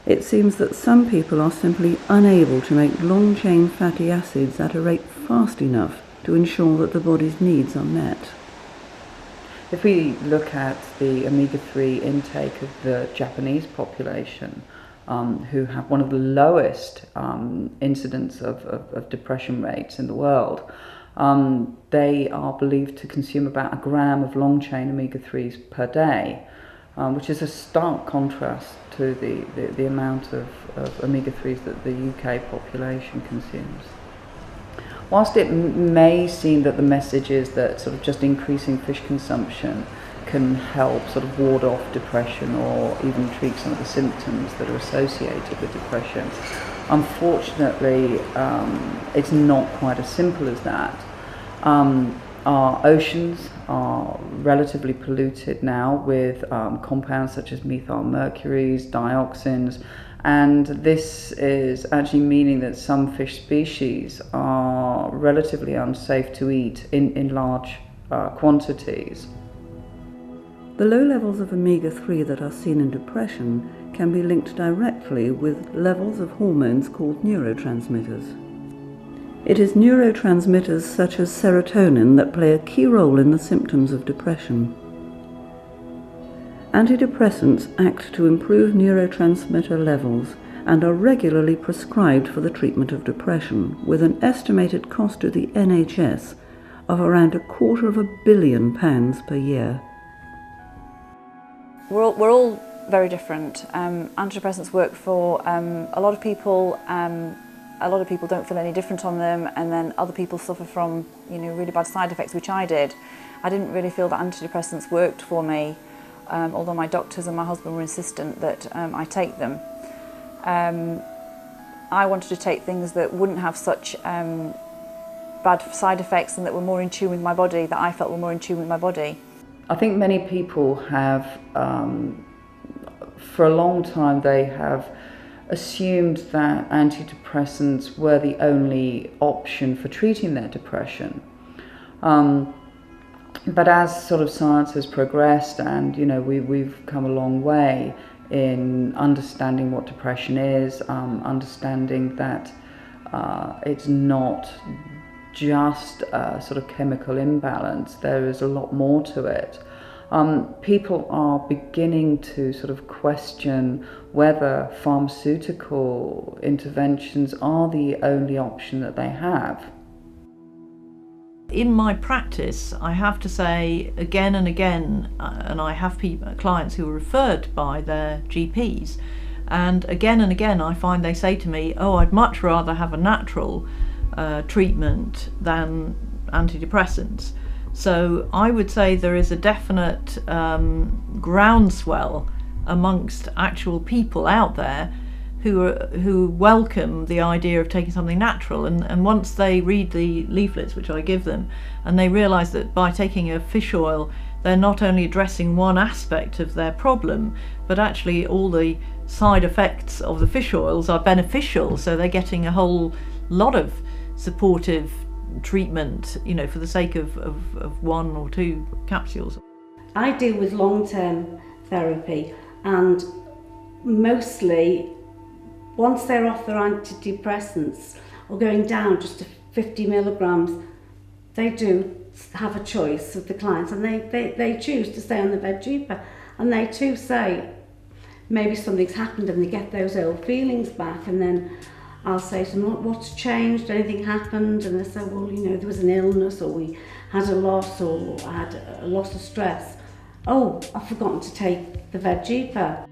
It seems that some people are simply unable to make long-chain fatty acids at a rate fast enough to ensure that the body's needs are met. If we look at the omega-3 intake of the Japanese population, who have one of the lowest incidence of depression rates in the world, they are believed to consume about a gram of long-chain omega-3s per day, which is a stark contrast to the amount of omega-3s that the UK population consumes. Whilst it may seem that the message is that sort of just increasing fish consumption can help sort of ward off depression or even treat some of the symptoms that are associated with depression, unfortunately it's not quite as simple as that. Our oceans are relatively polluted now with compounds such as methyl mercuries, dioxins, and this is actually meaning that some fish species are relatively unsafe to eat in large quantities. The low levels of omega-3 that are seen in depression can be linked directly with levels of hormones called neurotransmitters. It is neurotransmitters such as serotonin that play a key role in the symptoms of depression. Antidepressants act to improve neurotransmitter levels and are regularly prescribed for the treatment of depression, with an estimated cost to the NHS of around £250 million per year. We're all very different. Antidepressants work for a lot of people. A lot of people don't feel any different on them, and then other people suffer from, really bad side effects, which I did. I didn't really feel that antidepressants worked for me, although my doctors and my husband were insistent that I take them. I wanted to take things that wouldn't have such bad side effects and that were more in tune with my body, that I felt were more in tune with my body. I think many people have, for a long time, they have assumed that antidepressants were the only option for treating their depression. But as sort of science has progressed and, we've come a long way in understanding what depression is, understanding that it's not just a sort of chemical imbalance. There is a lot more to it. People are beginning to sort of question whether pharmaceutical interventions are the only option that they have. In my practice, I have to say again and again, and I have clients who are referred by their GPs, and again I find they say to me, "Oh, I'd much rather have a natural treatment than antidepressants." So I would say there is a definite groundswell amongst actual people out there who welcome the idea of taking something natural, and once they read the leaflets which I give them and they realise that by taking a fish oil they're not only addressing one aspect of their problem, but actually all the side effects of the fish oils are beneficial, so they're getting a whole lot of supportive treatment, for the sake of 1 or 2 capsules. I deal with long-term therapy, and mostly once they're off their antidepressants or going down just to 50 milligrams, they do have a choice with the clients, and they choose to stay on the Veggipa, and they too say maybe something's happened and they get those old feelings back, and then I'll say to them, "What's changed? Anything happened?" And they say, "Well, there was an illness, or we had a loss, or I had a loss of stress. Oh, I've forgotten to take the Veggipa."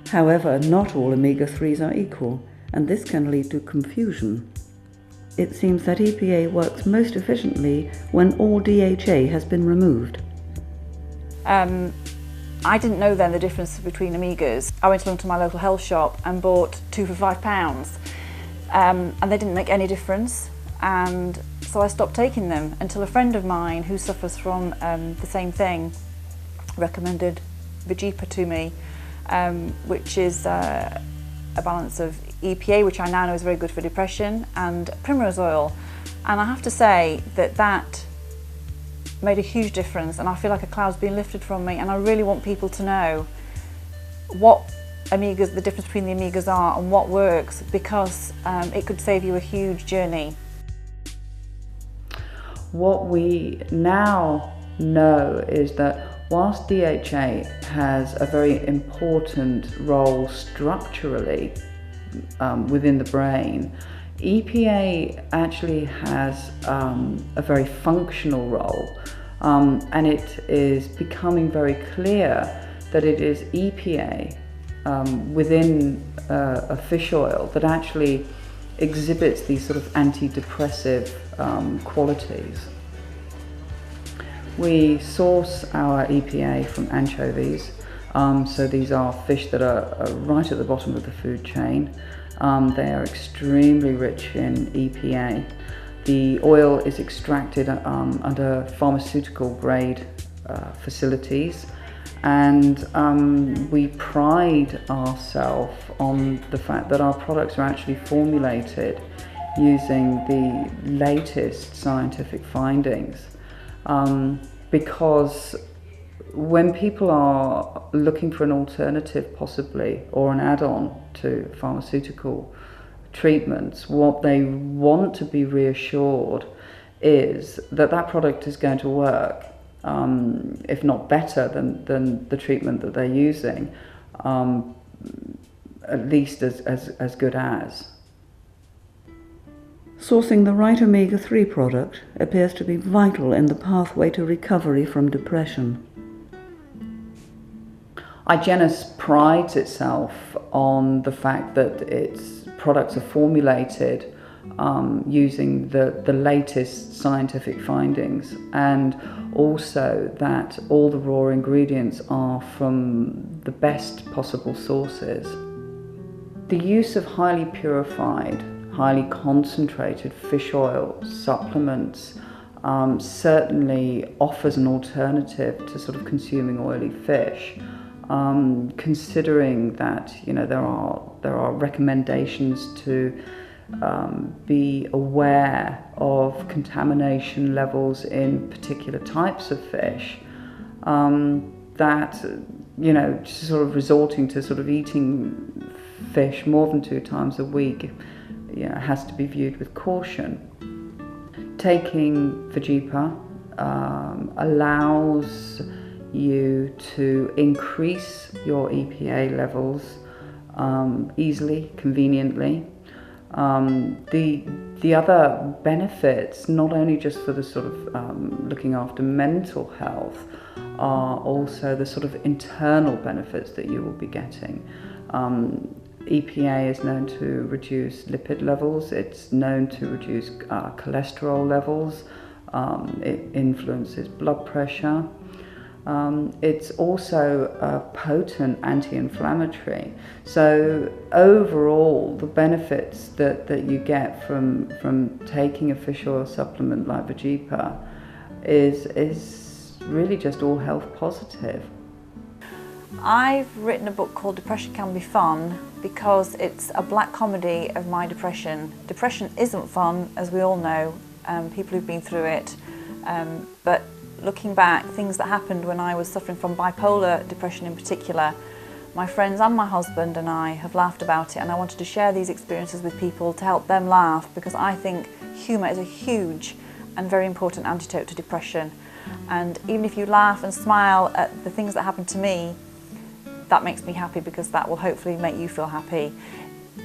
However, not all omega-3s are equal, and this can lead to confusion. It seems that EPA works most efficiently when all DHA has been removed. I didn't know then the difference between omegas. I went along to my local health shop and bought 2 for £5. And they didn't make any difference, and so I stopped taking them until a friend of mine who suffers from the same thing recommended Veggipa to me, which is a balance of EPA, which I now know is very good for depression, and primrose oil. And I have to say that made a huge difference, and I feel like a cloud's been lifted from me, and I really want people to know what omegas, the difference between the omegas are and what works, because it could save you a huge journey. What we now know is that whilst DHA has a very important role structurally within the brain, EPA actually has a very functional role, and it is becoming very clear that it is EPA within a fish oil that actually exhibits these sort of antidepressive qualities. We source our EPA from anchovies, so these are fish that are right at the bottom of the food chain. They are extremely rich in EPA. The oil is extracted under pharmaceutical grade facilities, and we pride ourselves on the fact that our products are actually formulated using the latest scientific findings, because when people are looking for an alternative possibly, or an add-on to pharmaceutical treatments, what they want to be reassured is that that product is going to work, if not better than the treatment that they're using, at least as good as. Sourcing the right omega-3 product appears to be vital in the pathway to recovery from depression. Igennus prides itself on the fact that its products are formulated using the latest scientific findings, and also that all the raw ingredients are from the best possible sources. The use of highly purified, highly concentrated fish oil supplements certainly offers an alternative to sort of consuming oily fish, considering that there are recommendations to be aware of contamination levels in particular types of fish, that sort of resorting to sort of eating fish more than 2 times a week has to be viewed with caution. Taking Vegeta allows you to increase your EPA levels easily, conveniently. The other benefits, not only just for the sort of looking after mental health, are also the sort of internal benefits that you will be getting. EPA is known to reduce lipid levels, it's known to reduce cholesterol levels, it influences blood pressure. It's also a potent anti-inflammatory. So overall, the benefits that you get from taking a fish oil supplement like Vegeta is really just all health positive. I've written a book called Depression Can Be Fun because it's a black comedy of my depression. Depression isn't fun, as we all know, people who've been through it, but looking back, things that happened when I was suffering from bipolar depression in particular, my friends and my husband and I have laughed about it, and I wanted to share these experiences with people to help them laugh, because I think humour is a huge and very important antidote to depression. And even if you laugh and smile at the things that happened to me, that makes me happy, because that will hopefully make you feel happy.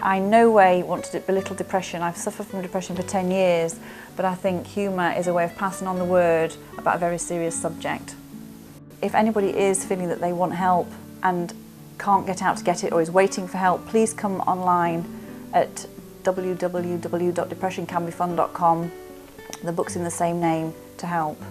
I in no way want to belittle depression. I've suffered from depression for 10 years, but I think humour is a way of passing on the word about a very serious subject. If anybody is feeling that they want help and can't get out to get it, or is waiting for help, please come online at www.depressioncanbefun.com. The book's in the same name, to help.